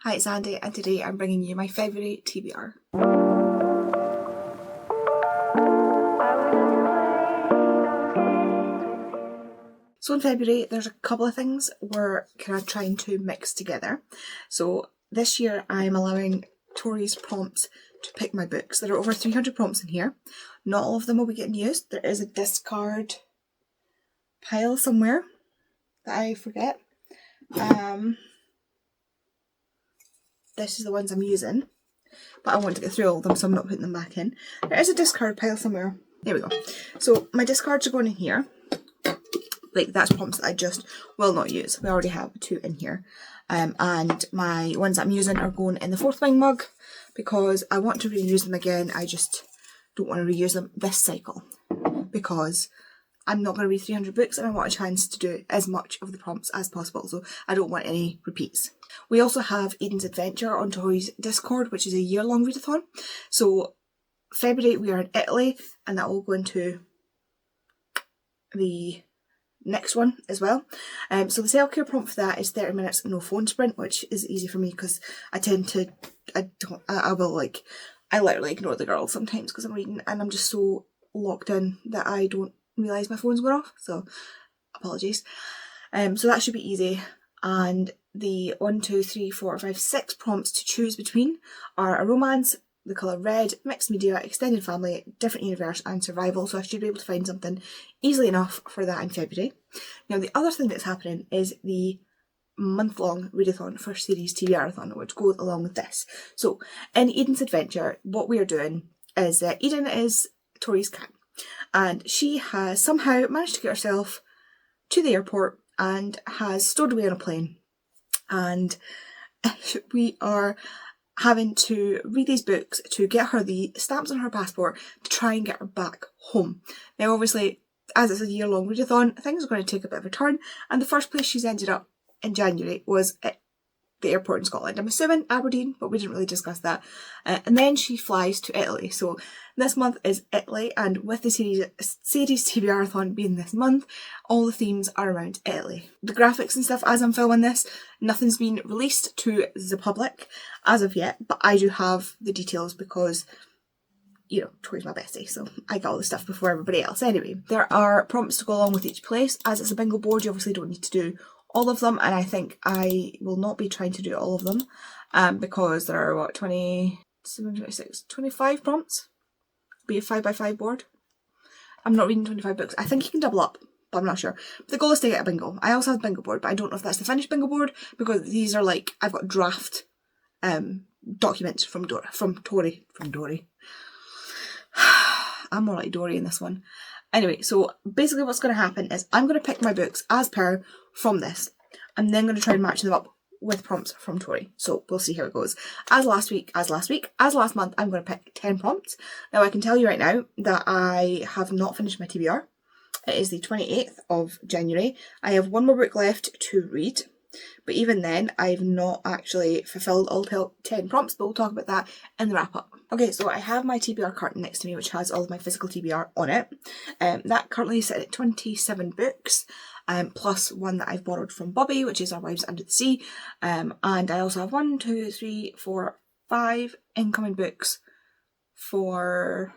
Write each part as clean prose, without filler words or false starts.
Hi, it's Andy, and today I'm bringing you my February TBR. So in February, there's a couple of things we're kind of trying to mix together. So this year I'm allowing Tori's prompts to pick my books. There are over 300 prompts in here. Not all of them will be getting used. There is a discard pile somewhere that I forget. This is the ones I'm using, but I want to get through all of them, so I'm not putting them back in. There is a discard pile somewhere. There we go. So my discards are going in here. Like, that's prompts that I just will not use. We already have 2 in here. And my ones that I'm using are going in the Fourth Wing mug because I want to reuse them again. I just don't want to reuse them this cycle because I'm not going to read 300 books and I want a chance to do as much of the prompts as possible. So I don't want any repeats. We also have Eden's Adventure on Tori's Discord, which is a year-long readathon. So February we are in Italy, and that will go into the next one as well. So the self-care prompt for that is 30 minutes no phone sprint, which is easy for me because I literally ignore the girls sometimes because I'm reading and I'm just so locked in that I don't realise my phone's going off, so apologies. So that should be easy. And the 1, 2, 3, 4, 5, 6 prompts to choose between are a romance, the colour red, mixed media, extended family, different universe and survival. So I should be able to find something easily enough for that in February. Now the other thing that's happening is the month-long readathon for SeriesTBRathon, which goes along with this. So in Eden's Adventure, what we are doing is that Eden is Tori's cat, and she has somehow managed to get herself to the airport and has stowed away on a plane, and we are having to read these books to get her the stamps on her passport to try and get her back home. Now obviously, as it's a year-long readathon, things are going to take a bit of a turn, and the first place she's ended up in January was at the airport in Scotland. I'm assuming Aberdeen, but we didn't really discuss that. And then she flies to Italy. So this month is Italy, and with the SeriesTBRathon being this month, all the themes are around Italy. The graphics and stuff as I'm filming this, nothing's been released to the public as of yet, but I do have the details because, you know, Tori's my bestie, so I got all the stuff before everybody else. Anyway, there are prompts to go along with each place. As it's a bingo board, you obviously don't need to do all of them, and I think I will not be trying to do all of them because there are, what, 27, 26, 25 prompts? Be a 5x5 board. I'm not reading 25 books. I think you can double up, but I'm not sure. But the goal is to get a bingo. I also have a bingo board, but I don't know if that's the finished bingo board because these are like, I've got draft documents from Tori. I'm more like Dory in this one. Anyway, so basically what's going to happen is I'm going to pick my books as per from this. I'm then going to try and match them up with prompts from Tori. So we'll see how it goes. As last month, I'm going to pick 10 prompts. Now I can tell you right now that I have not finished my TBR. It is the 28th of January. I have one more book left to read. But even then, I've not actually fulfilled all 10 prompts, but we'll talk about that in the wrap up. Okay, so I have my TBR carton next to me, which has all of my physical TBR on it. That currently is set at 27 books, plus one that I've borrowed from Bobby, which is Our Wives Under the Sea. And I also have 1, 2, 3, 4, 5 incoming books for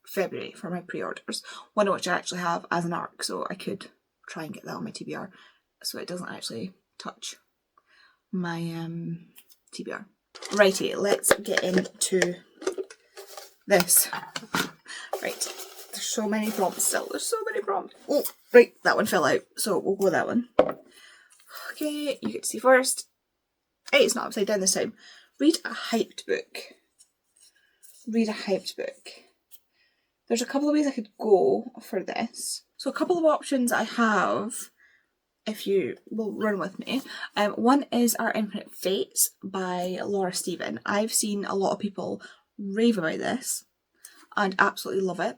February for my pre-orders. One of which I actually have as an ARC, so I could try and get that on my TBR so it doesn't actually touch my TBR. Righty, let's get into this. Right, there's so many prompts still. There's so many prompts. Oh, right, that one fell out, so we'll go with that one. Okay, you get to see first. Hey, it's not upside down this time. Read a hyped book. Read a hyped book. There's a couple of ways I could go for this. So a couple of options I have, if you will run with me. One is Our Infinite Fates by Laura Stephen. I've seen a lot of people rave about this and absolutely love it.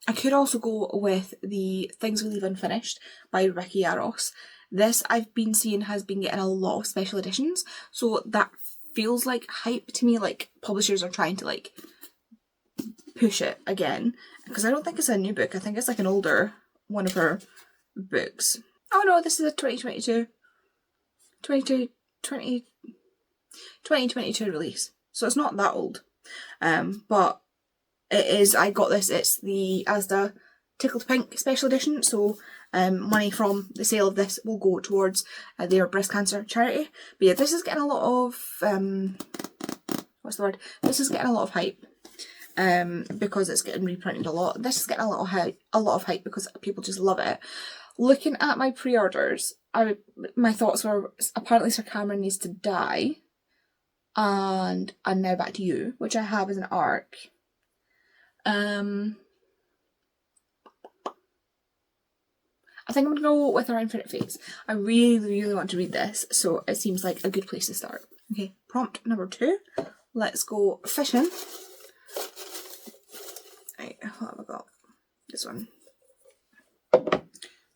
I could also go with the Things We Leave Unfinished by Ricky Yaros. This I've been seeing has been getting a lot of special editions, so that feels like hype to me, like publishers are trying to like push it again, because I don't think it's a new book. I think it's like an older one of her books. Oh no, this is a 2022. 2022 release, so it's not that old. But it is, I got this, it's the Asda Tickled Pink special edition, so money from the sale of this will go towards their breast cancer charity. But yeah, this is getting a lot of, what's the word? This is getting a lot of hype. Because it's getting reprinted a lot. This is getting a lot of hype because people just love it. Looking at my pre-orders, my thoughts were, apparently Sir Cameron needs to die, and Now Back to You, which I have as an arc. I think I'm gonna go with Our Infinite Fates. I really want to read this, so it seems like a good place to start. Okay, prompt number 2. Let's go fishing. Right, what have I got? This one.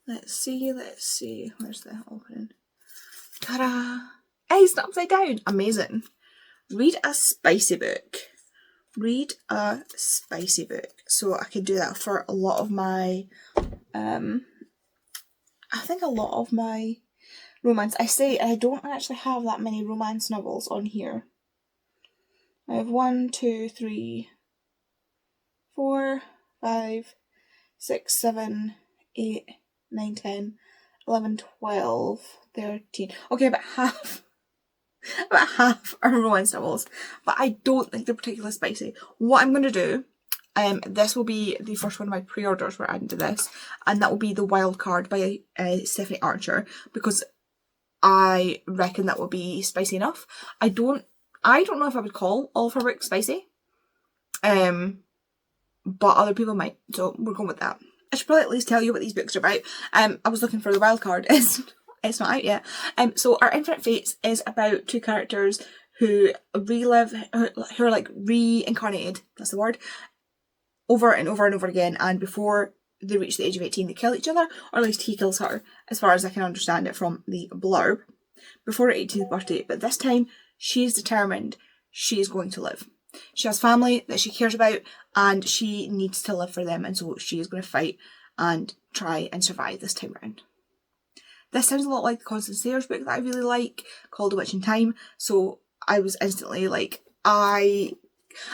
Let's see. Where's the opening? Ta-da! Hey, it's not upside down. Amazing. Read a spicy book. Read a spicy book. So I could do that for a lot of my, I think a lot of my romance. I don't actually have that many romance novels on here. I have 1, 2, 3, 4, 5, 6, 7, 8, 9, 10, 11, 12, 13. Okay, about half are romance novels, but I don't think they're particularly spicy. What I'm going to do, this will be the first one of my pre-orders we're adding to this, and that will be The Wild Card by Stephanie Archer, because I reckon that will be spicy enough. I don't know if I would call all of her books spicy, but other people might, so we're going with that. I should probably at least tell you what these books are about. I was looking for The Wild Card. It's not out yet. So Our Infinite Fates is about 2 characters who relive, who are like reincarnated, that's the word, over and over and over again, and before they reach the age of 18 they kill each other, or at least he kills her, as far as I can understand it from the blurb, before her 18th birthday. But this time she's determined she's going to live. She has family that she cares about, and she needs to live for them, and so she is going to fight and try and survive this time around. This sounds a lot like the Constance Sayers book that I really like, called A Witch in Time, so I was instantly like, I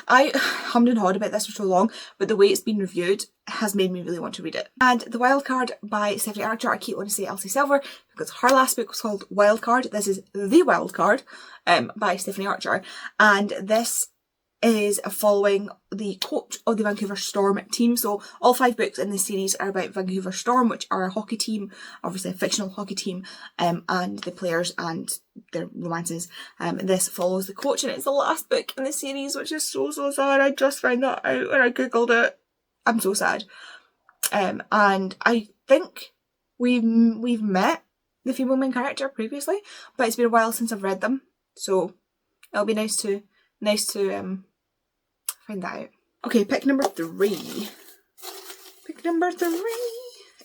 hummed and hawed about this for so long, but the way it's been reviewed has made me really want to read it. And The Wild Card by Stephanie Archer, I keep wanting to say Elsie Silver because her last book was called Wild Card. This is The Wild Card by Stephanie Archer, and this is following the coach of the Vancouver Storm team. So all 5 books in this series are about Vancouver Storm, which are a hockey team, obviously a fictional hockey team, and the players and their romances. This follows the coach, and it's the last book in the series, which is so sad. I just found that out when I googled it. I'm so sad. And I think we've met the female main character previously, but it's been a while since I've read them, so it'll be nice to find that out. Okay, pick number 3. Pick number 3.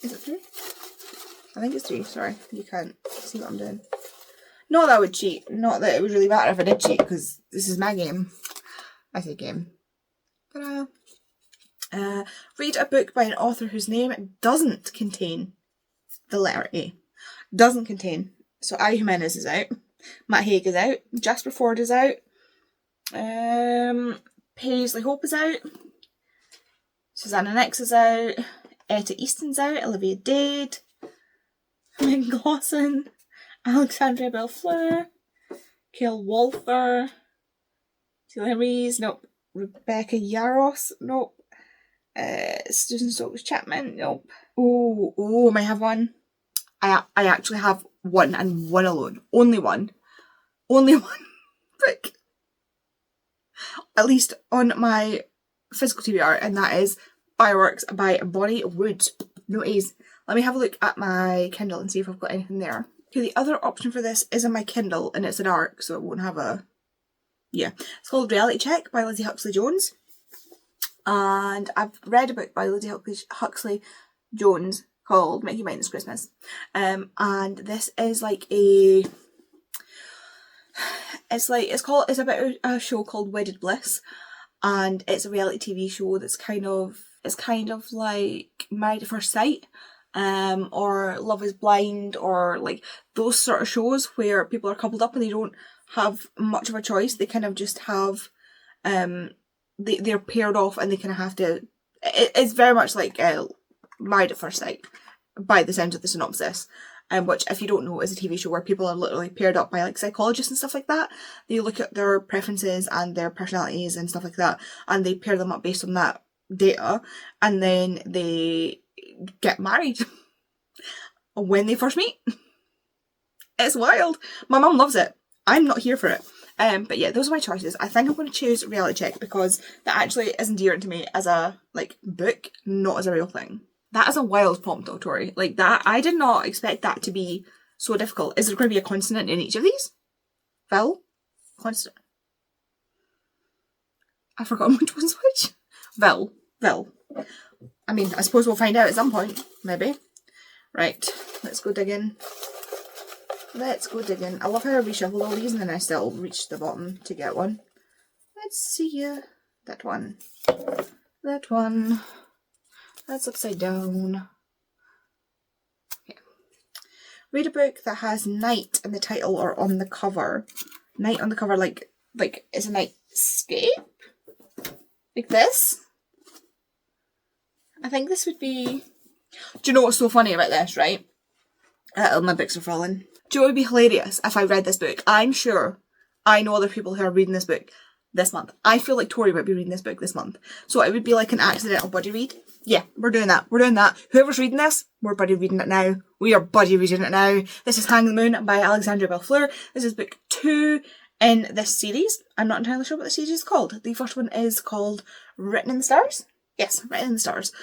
Is it 3? I think it's 3. Sorry, you can't see what I'm doing. Not that I would cheat. Not that it would really matter if I did cheat, because this is my game. I say game. Ta-da. Read a book by an author whose name doesn't contain the letter A. Doesn't contain. So Ari Jimenez is out. Matt Haig is out. Jasper Ford is out. Paisley Hope is out. Susanna Nix is out. Etta Easton's out. Olivia Dade. Meg Glosson. Alexandria Bellefleur. Kale Walther. Celia Rees. Nope. Rebecca Yaros. Nope. Susan Stokes Chapman. Nope. Oh, I might have one. I actually have one, and one alone. Only one book. At least on my physical TBR, and that is Fireworks by Bonnie Woods. No A's. Let me have a look at my Kindle and see if I've got anything there. Okay, the other option for this is on my Kindle, and it's an ARC, so it won't have a... Yeah. It's called Reality Check by Lizzie Huxley-Jones. And I've read a book by Lizzie Huxley-Jones called Make Your Mind This Christmas. And this is like a... It's about a show called Wedded Bliss, and it's a reality TV show that's kind of like Married at First Sight, or Love is Blind, or like those sort of shows where people are coupled up and they don't have much of a choice. They kind of just have, they're paired off and they kind of have to, it's very much like Married at First Sight, by the sound of the synopsis. Which, if you don't know, is a TV show where people are literally paired up by like psychologists and stuff like that. They look at their preferences and their personalities and stuff like that, and they pair them up based on that data, and then they get married when they first meet. It's wild. My mum loves it. I'm not here for it. But yeah, those are my choices. I think I'm going to choose Reality Check because that actually is endearing to me as a like book, not as a real thing. That is a wild prompt though, Tori. Like that, I did not expect that to be so difficult. Is there going to be a consonant in each of these? Vowel? Consonant. I've forgotten which one's which. Vowel. Vowel. I mean, I suppose we'll find out at some point, maybe. Right, let's go digging. Let's go digging. I love how I reshuffle all these and then I still reach the bottom to get one. Let's see that one. That one. That's upside down. Okay. Read a book that has night in the title or on the cover. Night on the cover, like it's a nightscape? Like this? I think this would be... Do you know what's so funny about this, right? My books are falling. Do you know what would be hilarious if I read this book? I'm sure I know other people who are reading this book this month. I feel like Tori might be reading this book this month. So it would be like an accidental buddy read. Yeah, we're doing that. We're doing that. Whoever's reading this, we're buddy reading it now. We are buddy reading it now. This is Hang the Moon by Alexandra Bellefleur. This is book 2 in this series. I'm not entirely sure what the series is called. The first one is called Written in the Stars. Yes, Written in the Stars.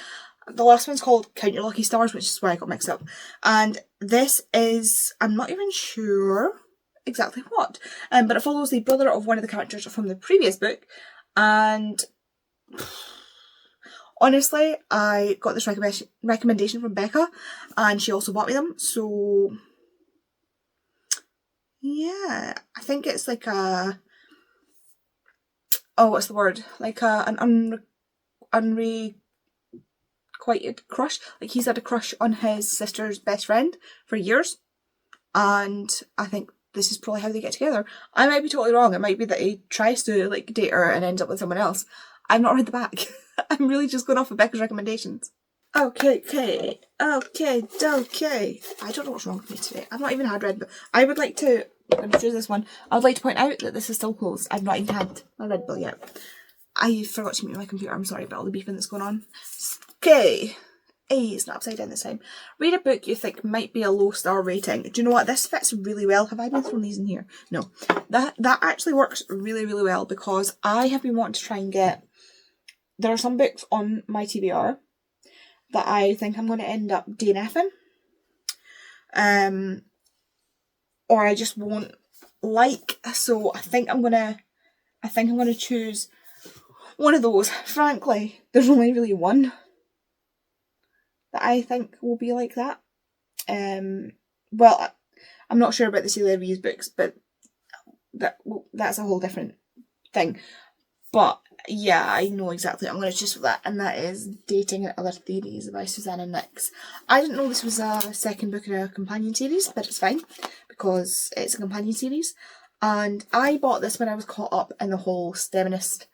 The last one's called Count Your Lucky Stars, which is where I got mixed up. And this is, I'm not even sure exactly what, but it follows the brother of one of the characters from the previous book. And honestly, I got this recommendation from Becca, and she also bought me them. So yeah, I think it's like a, oh, what's the word? Like an unrequited crush. Like he's had a crush on his sister's best friend for years, and I think this is probably how they get together. I might be totally wrong. It might be that he tries to like date her and ends up with someone else. I've not read the back. I'm really just going off of Becca's recommendations. Okay. I don't know what's wrong with me today. I've not even had Red Bull. I would like to, I'm going to choose this one. I would like to point out that this is still closed. I've not even had a Red Bull yet. I forgot to mute my computer. I'm sorry about all the beeping that's going on. Okay. It's not upside down this time. Read a book you think might be a low star rating. Do you know what? This fits really well. Have I been throwing these in here? No. That actually works really, really well because I have been wanting to try and get... There are some books on my TBR that I think I'm going to end up DNFing. Or I just won't like. So I think I'm gonna choose one of those. Frankly, there's only really one that I think will be like that. Well, I'm not sure about the SeriesTBRathon books, but that's a whole different thing. But yeah, I know exactly what I'm going to choose for that, and that is Dating and Other Theories by Susanna Nix. I didn't know this was a second book in a companion series, but it's fine because it's a companion series. And I bought this when I was caught up in the whole STEMinist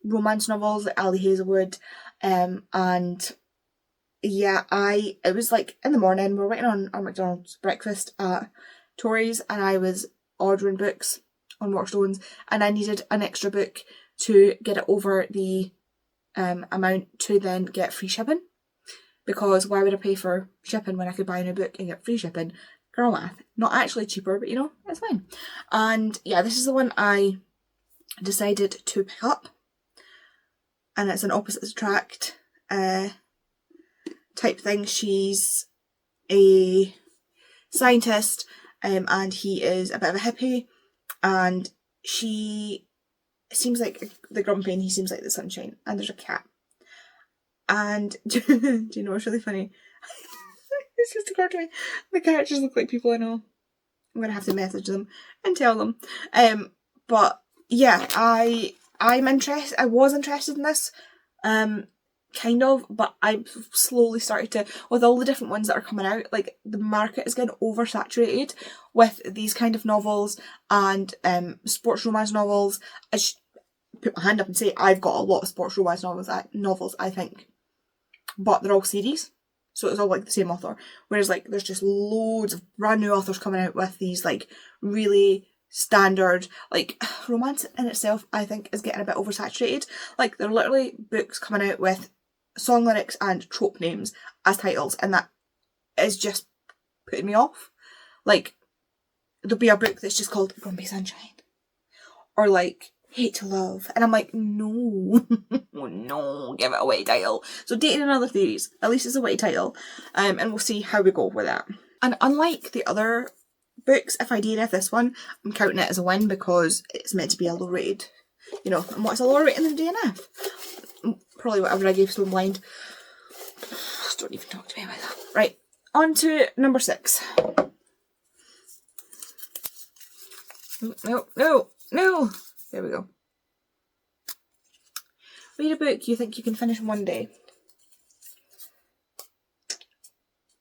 romance novels, like Ali Hazelwood, and yeah, it was like in the morning, we were waiting on our McDonald's breakfast at Tori's, and I was ordering books on Waterstones, and I needed an extra book to get it over the amount to then get free shipping. Because why would I pay for shipping when I could buy a new book and get free shipping? Girl math. Not actually cheaper, but you know, it's fine. And yeah, this is the one I decided to pick up. And it's an opposites attract type thing. She's a scientist and he is a bit of a hippie, and she seems like the grumpy and he seems like the sunshine, and there's a cat. And do you know what's really funny? It's just occurred to me. The characters look like people I know. I'm gonna have to message them and tell them. But yeah, I'm interested. I was interested in this kind of, but I've slowly started to, with all the different ones that are coming out, like the market is getting oversaturated with these kind of novels and sports romance novels. I should put my hand up and say I've got a lot of sports romance novels, I think, but they're all series, so it's all like the same author, whereas like there's just loads of brand new authors coming out with these like really standard, like romance in itself I think is getting a bit oversaturated. Like there are literally books coming out with song lyrics and trope names as titles, and that is just putting me off. Like there'll be a book that's just called Grumpy Sunshine or like Hate to Love, and I'm like, no, no, give it a witty title. So Dating and Other Theories, at least it's a witty title, and we'll see how we go with that. And unlike the other books, if I DNF this one, I'm counting it as a win because it's meant to be a low rated, you know, and what's a lower rating than DNF? Probably whatever I gave Stone Blind. Just don't even talk to me about that. Right, on to number 6. No. There we go. Read a book you think you can finish in one day.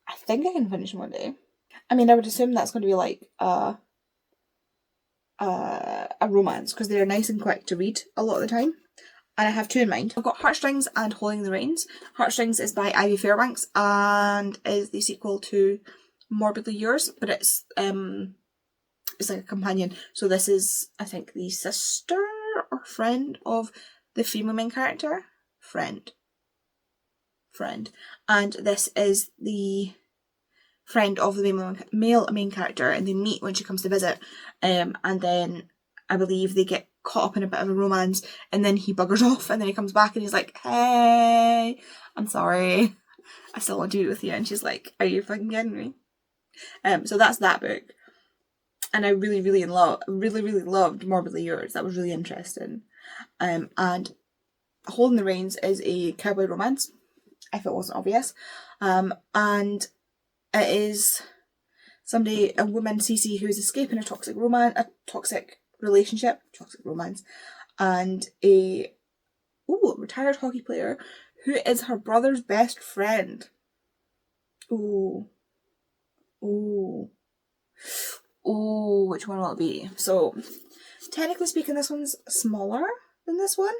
I think I can finish in one day. I mean, I would assume that's going to be like a romance, because they're nice and quick to read a lot of the time. And I have 2 in mind. I've got Heartstrings and Holding the Reins. Heartstrings is by Ivy Fairbanks and is the sequel to Morbidly Yours, but it's like a companion. So this is, I think, the sister or friend of the female main character. Friend. And this is the friend of the male main character, and they meet when she comes to visit. And then I believe they get caught up in a bit of a romance, and then he buggers off, and then he comes back and he's like, hey, I'm sorry, I still want to be with you. And she's like, are you fucking kidding me? So that's that book. And I really loved Morbidly Yours. That was really interesting. And Holding the Reins is a cowboy romance, if it wasn't obvious. And it is a woman, Cece, who's escaping a toxic relationship, toxic romance, and a retired hockey player who is her brother's best friend. Which one will it be? So, technically speaking, this one's smaller than this one.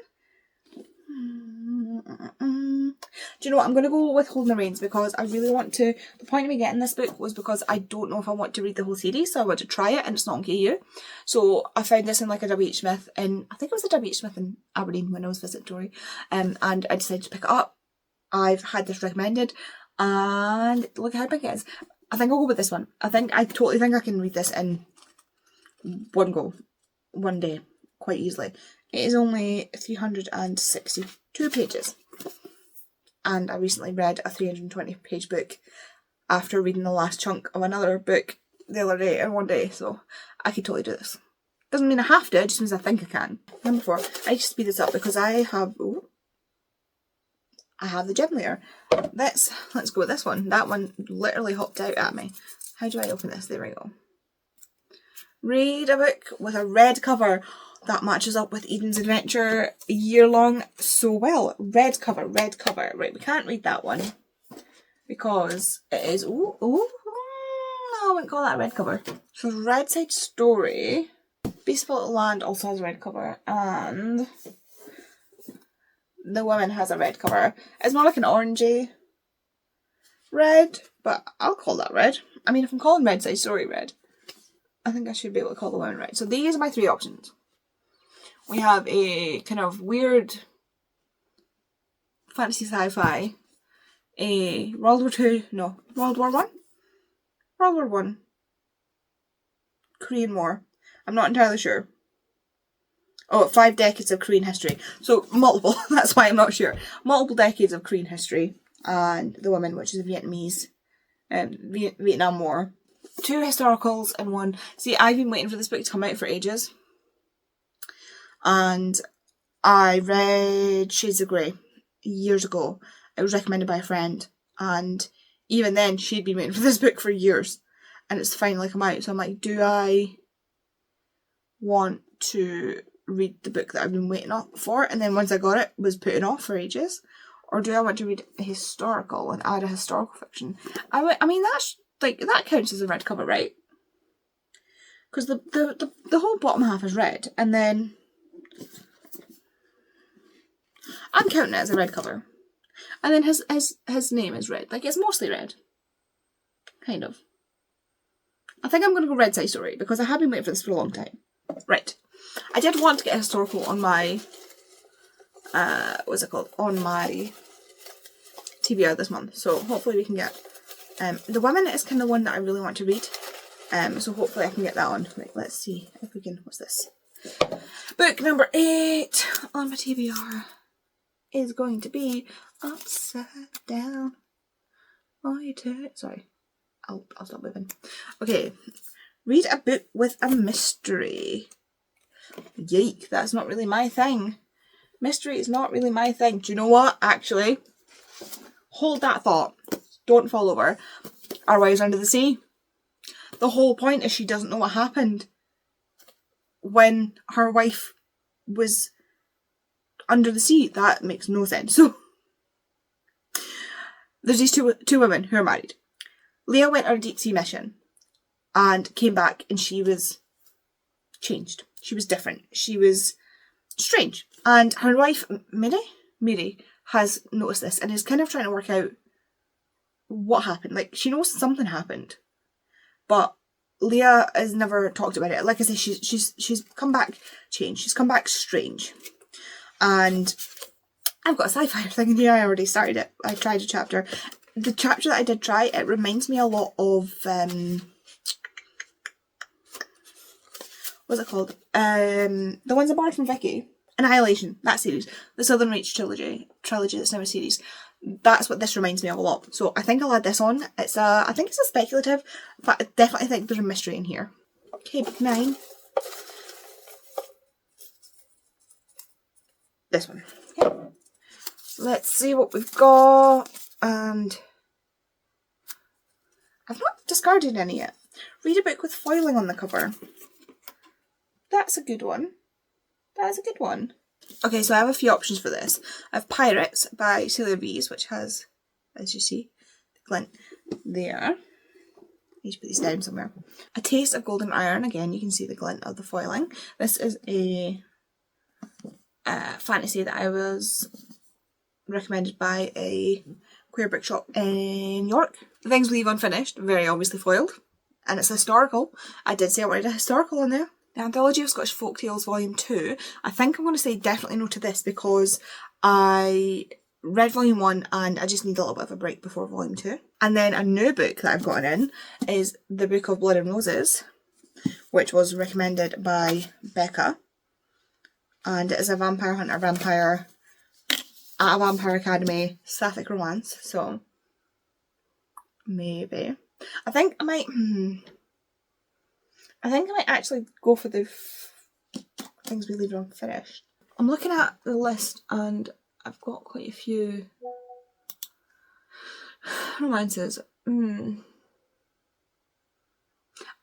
Do you know what? I'm going to go with Holding the Reins because I really want to. The point of me getting this book was because I don't know if I want to read the whole series, so I want to try it, and it's not on KU. So I found this in like a WH Smith, and I think it was a WH Smith in Aberdeen when I was visiting Tori, and I decided to pick it up. I've had this recommended, and look how big it is. I think I'll go with this one. I totally think I can read this in one go, one day, quite easily. It is only 362 pages. And I recently read a 320-page book after reading the last chunk of another book the other day in one day, so I could totally do this. Doesn't mean I have to, it just means I think I can. Number 4, I need to speed this up because I have the gem layer. Let's go with this one. That one literally hopped out at me. How do I open this? There we go. Read a book with a red cover. That matches up with Eden's Adventure year-long so well. Red cover. Right, we can't read that one because it is... I wouldn't call that a red cover. So Red Side Story. Baseball Land also has a red cover, and The Woman has a red cover. It's more like an orangey red, but I'll call that red. I mean, if I'm calling Red Side Story red, I think I should be able to call The Woman red. So these are my 3 options. We have a kind of weird fantasy sci-fi, a World War One, Korean War. I'm not entirely sure. 5 decades of Korean history. So multiple, that's why I'm not sure. Multiple decades of Korean history. And The Woman, which is a Vietnamese, Vietnam War. 2 historicals and 1. See, I've been waiting for this book to come out for ages. And I read Shades of Grey years ago. It was recommended by a friend. And even then, she'd been waiting for this book for years. And it's finally come out. So I'm like, do I want to read the book that I've been waiting for? And then once I got it, was putting off for ages. or do I want to read a historical and add a historical fiction? I mean, that's like, that counts as a red cover, right? Because the whole bottom half is red, and then I'm counting it as a red cover. And then his name is red. Like, it's mostly red. Kind of. I think I'm going to go Red Side Story, because I have been waiting for this for a long time. Right. I did want to get a historical on my, what's it called? On my TBR this month. So hopefully we can get, The Women is kind of one that I really want to read. So hopefully I can get that on. Right, let's see if we can, what's this? Book number 8 on my TBR is going to be Upside Down. Sorry, I'll stop moving. Okay, read a book with a mystery. Yike, that's not really my thing. Mystery is not really my thing. Do you know what? Actually, hold that thought. Don't fall over. Our Wives Under the Sea. The whole point is she doesn't know what happened when her wife was under the sea. That makes no sense. So there's these two women who are married. Leah went on a deep sea mission and came back, and she was changed. She was different. She was strange. And her wife, Mary, has noticed this and is kind of trying to work out what happened. Like, she knows something happened, but Leah has never talked about it. Like I said, she's come back changed. She's come back strange. And I've got a sci-fi thing in here. I already started it. I tried a chapter. The chapter that I did try, it reminds me a lot of, what's it called? The ones I borrowed from Vicky. Annihilation, that series. The Southern Reach trilogy that's now a series. That's what this reminds me of a lot. So I think I'll add this on. I think it's a speculative, but I definitely think there's a mystery in here. Okay, book 9. This one. Okay. Let's see what we've got. And I've not discarded any yet. Read a book with foiling on the cover. That's a good one. That is a good one. Okay, so I have a few options for this. I have Pirates by SeriesTBRathon, which has, as you see, the glint there. I need to put these down somewhere. A Taste of Golden Iron. Again, you can see the glint of the foiling. This is a fantasy that I was recommended by a queer bookshop in York. The Things We Leave Unfinished, very obviously foiled. And it's historical. I did say I wanted a historical on there. The Anthology of Scottish Folktales Volume 2. I think I'm going to say definitely no to this, because I read Volume 1 and I just need a little bit of a break before Volume 2. And then a new book that I've gotten in is The Book of Blood and Roses, which was recommended by Becca. And it is a vampire hunter vampire at a vampire academy sapphic romance. So maybe. I think I might actually go for the Things We Leave Unfinished. I'm looking at the list and I've got quite a few romances.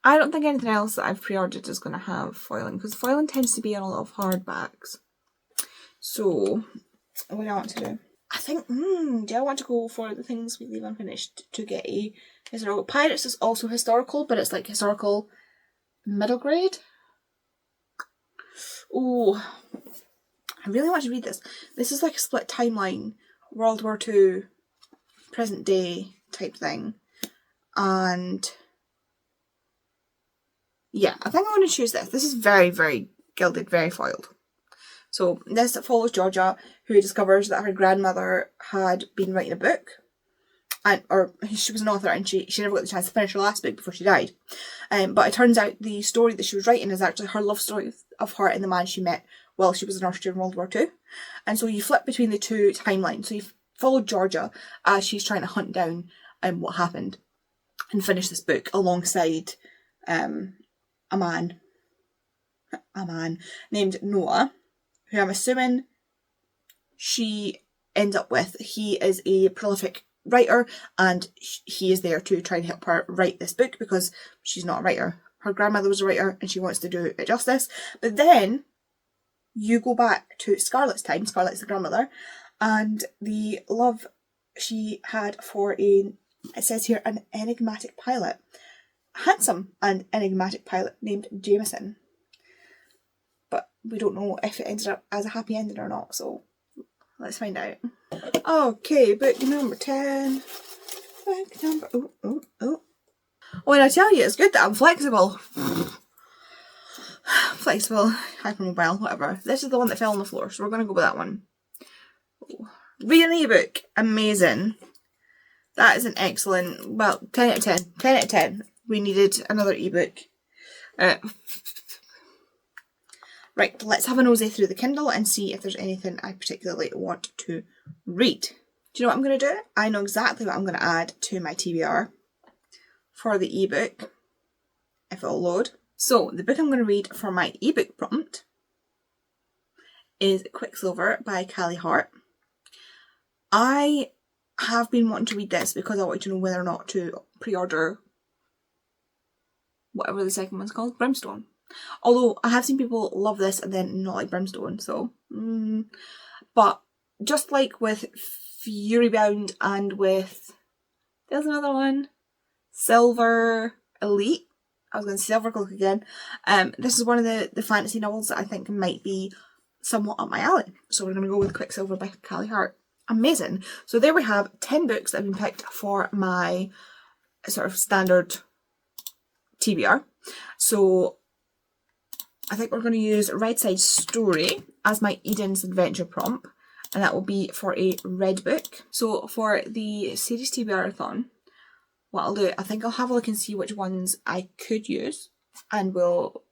I don't think anything else that I've pre-ordered is going to have foiling, because foiling tends to be on a lot of hardbacks. So, what do I want to do? I think, do I want to go for the Things We Leave Unfinished to get a historical? Pirates is also historical, but it's like historical middle grade. Oh, I really want to read this. This is like a split timeline, World War II, present day type thing. And yeah, I think I'm going to choose this. This is very, very gilded, very foiled. So this follows Georgia, who discovers that her grandmother had been writing a book, or she was an author, and she never got the chance to finish her last book before she died. But it turns out the story that she was writing is actually her love story of her and the man she met while she was a nurse during World War II. And so you flip between the two timelines. So you follow Georgia as she's trying to hunt down what happened and finish this book alongside a man named Noah, who I'm assuming she ends up with. He is a prolific writer, and he is there to try and help her write this book, because she's not a writer. Her grandmother was a writer and she wants to do it justice. But then you go back to Scarlett's time. Scarlett's the grandmother, and the love she had for it says here, an enigmatic pilot. Handsome and enigmatic pilot named Jameson. But we don't know if it ended up as a happy ending or not, so let's find out. Okay, book number 10. Book number... Oh, when I tell you, it's good that I'm flexible. Flexible, hypermobile, whatever. This is the one that fell on the floor, so we're going to go with that one. Read an ebook. Amazing. That is an excellent, well, 10 out of 10. 10 out of 10. We needed another ebook. Right, let's have a nosy through the Kindle and see if there's anything I particularly want to read. Do you know what I'm going to do? I know exactly what I'm going to add to my TBR for the ebook, if it'll load. So, the book I'm going to read for my ebook prompt is Quicksilver by Callie Hart. I have been wanting to read this because I wanted to know whether or not to pre-order whatever the second one's called, Brimstone. Although I have seen people love this and then not like Brimstone, so... But just like with Furybound and with... There's another one. Silver Elite. I was going to say Silver Cloak again. This is one of the fantasy novels that I think might be somewhat up my alley. So we're going to go with Quicksilver by Callie Hart. Amazing. So there we have 10 books that have been picked for my sort of standard TBR. So I think we're going to use Red Side Story as my Eden's Adventure prompt, and that will be for a red book. So for the SeriesTBRathon, what I'll do, I think I'll have a look and see which ones I could use, and we'll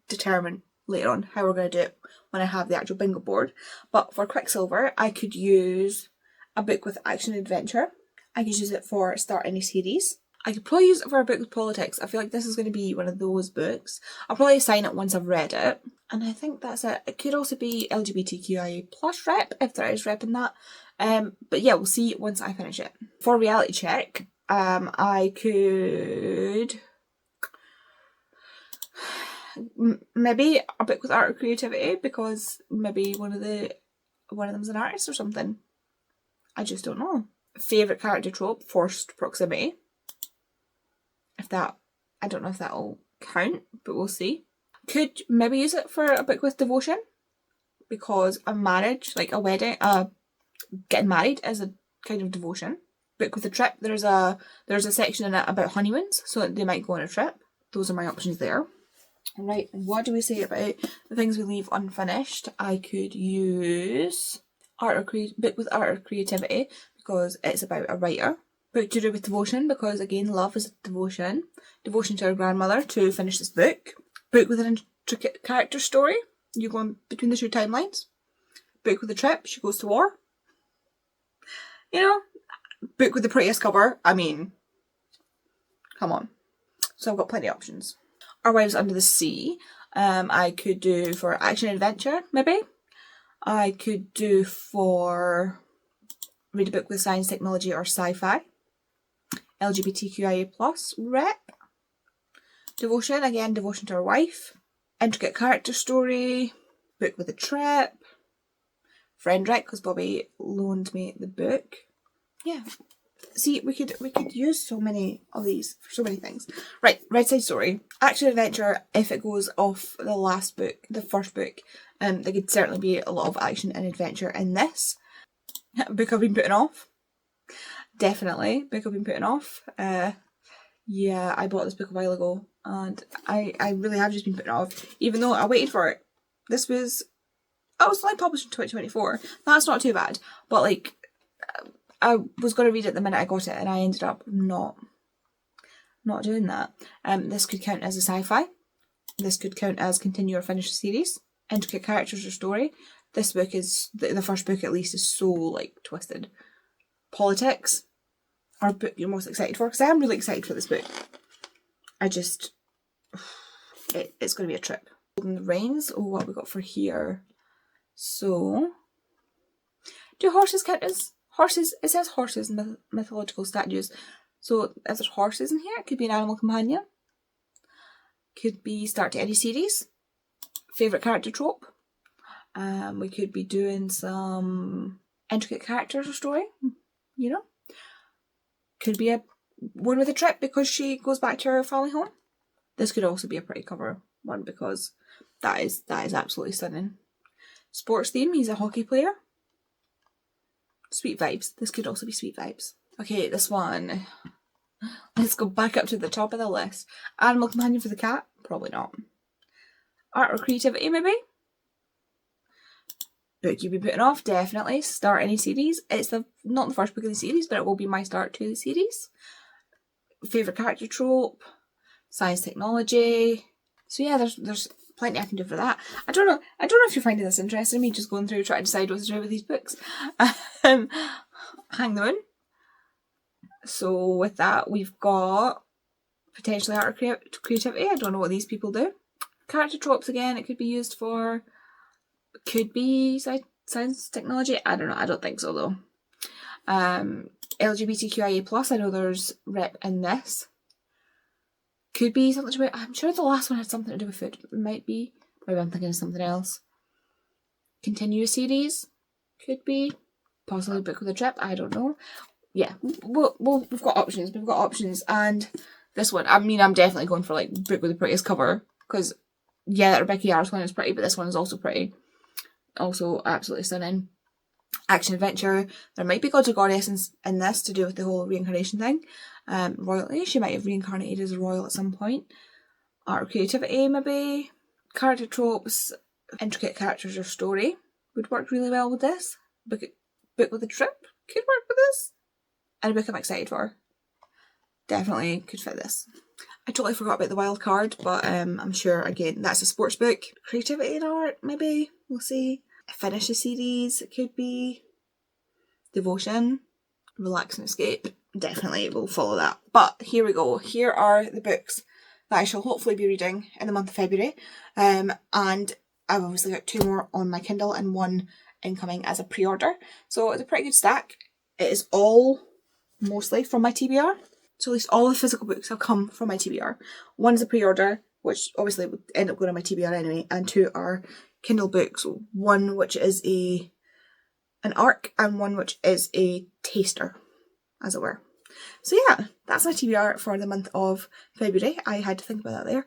determine later on how we're going to do it when I have the actual bingo board. But for Quicksilver, I could use a book with action adventure. I could use it for start any series. I could probably use it for a book with politics. I feel like this is going to be one of those books. I'll probably assign it once I've read it. And I think that's it. It could also be LGBTQIA plus rep, if there is rep in that. But yeah, we'll see once I finish it. For reality check, I could... maybe a book with art or creativity, because maybe one of them's an artist or something. I just don't know. Favourite character trope, forced proximity. I don't know if that'll count, but we'll see. Could maybe use it for a book with devotion, because a marriage, like a wedding, getting married is a kind of devotion. Book with a trip, there's a section in it about honeymoons, so they might go on a trip. Those are my options there. Right, what do we say about the things we leave unfinished? I could use book with art or creativity, because it's about a writer. Book to do with devotion, because again, love is devotion. Devotion to her grandmother to finish this book. Book with an intricate character story. You're going between the two timelines. Book with a trip, she goes to war. You know, book with the prettiest cover. I mean, come on. So I've got plenty of options. Our Wives Under the Sea. I could do for action adventure, maybe. I could do for read a book with science, technology or sci-fi. LGBTQIA plus rep. Devotion, again, devotion to her wife. Intricate character story. Book with a trip. Friend rec, because Bobby loaned me the book. Yeah. See, we could use so many of these for so many things. Right, Red Side Story. Action adventure, if it goes off the last book, the first book, there could certainly be a lot of action and adventure in this. Book I've been putting off. Definitely, book I've been putting off. Yeah, I bought this book a while ago, and I really have just been putting it off, even though I waited for it. This was... Oh, it's only published in 2024. That's not too bad, but like... I was going to read it the minute I got it, and I ended up not doing that. This could count as a sci-fi. This could count as continue or finish a series. Intricate characters or story. This book is, the first book at least, is so like twisted. Politics. Our book you're most excited for, because I am really excited for this book. It's going to be a trip. Golden Rains. Oh, what we got for here? So, do horses count as... Horses, it says horses and mythological statues. So if there's horses in here, it could be an animal companion. Could be start to any series. Favourite character trope. We could be doing some intricate characters or story, you know. Could be a one with a trip because she goes back to her family home. This could also be a pretty cover one because that is absolutely stunning. Sports theme, he's a hockey player. Sweet vibes. This could also be sweet vibes. Okay, this one. Let's go back up to the top of the list. Animal companion for the cat? Probably not. Art or creativity, maybe? Book you'll be putting off? Definitely. Start any series. It's not the first book of the series, but it will be my start to the series. Favourite character trope? Science technology. So yeah, there's plenty I can do for that. I don't know if you're finding this interesting, me just going through trying to decide what to do with these books. Hang them in. So with that, we've got potentially art or creativity. I don't know what these people do. Character tropes again, it could be used for. Could be science technology. I don't know. I don't think so though. LGBTQIA+, I know there's rep in this. Could be something to do. I'm sure the last one had something to do with food. It might be. Maybe I'm thinking of something else. Continuous series. Could be. Possibly book with a trip. I don't know. Yeah, we've got options. We've got options, and this one. I mean, I'm definitely going for like book with the prettiest cover because yeah, that Rebecca Yarros one is pretty, but this one is also pretty. Also, absolutely stunning. Action adventure. There might be gods or goddesses in this to do with the whole reincarnation thing. Royalty. She might have reincarnated as a royal at some point. Art or creativity, maybe. Character tropes. Intricate characters or story would work really well with this. Book with a trip could work with this. And a book I'm excited for. Definitely could fit this. I totally forgot about the wild card, but I'm sure, again, that's a sports book. Creativity and art, maybe. We'll see. Finish a series, it could be. Devotion. Relax and escape. Definitely will follow that. But here we go. Here are the books that I shall hopefully be reading in the month of February. And I've obviously got 2 more on my Kindle and 1 incoming as a pre-order. So it's a pretty good stack. It is all mostly from my TBR. So at least all the physical books have come from my TBR. 1 is a pre-order, which obviously would end up going on my TBR anyway, and 2 are Kindle books. 1 which is an ARC and 1 which is a taster, as it were. So yeah, that's my TBR for the month of February. I had to think about that there.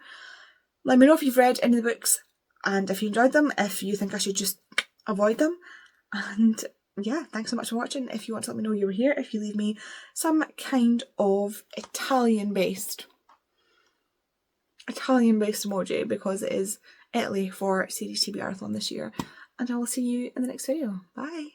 Let me know if you've read any of the books and if you enjoyed them, if you think I should just avoid them. And yeah, thanks so much for watching. If you want to let me know you were here, if you leave me some kind of Italian-based emoji, because it is Italy for SeriesTBRathon this year. And I will see you in the next video. Bye!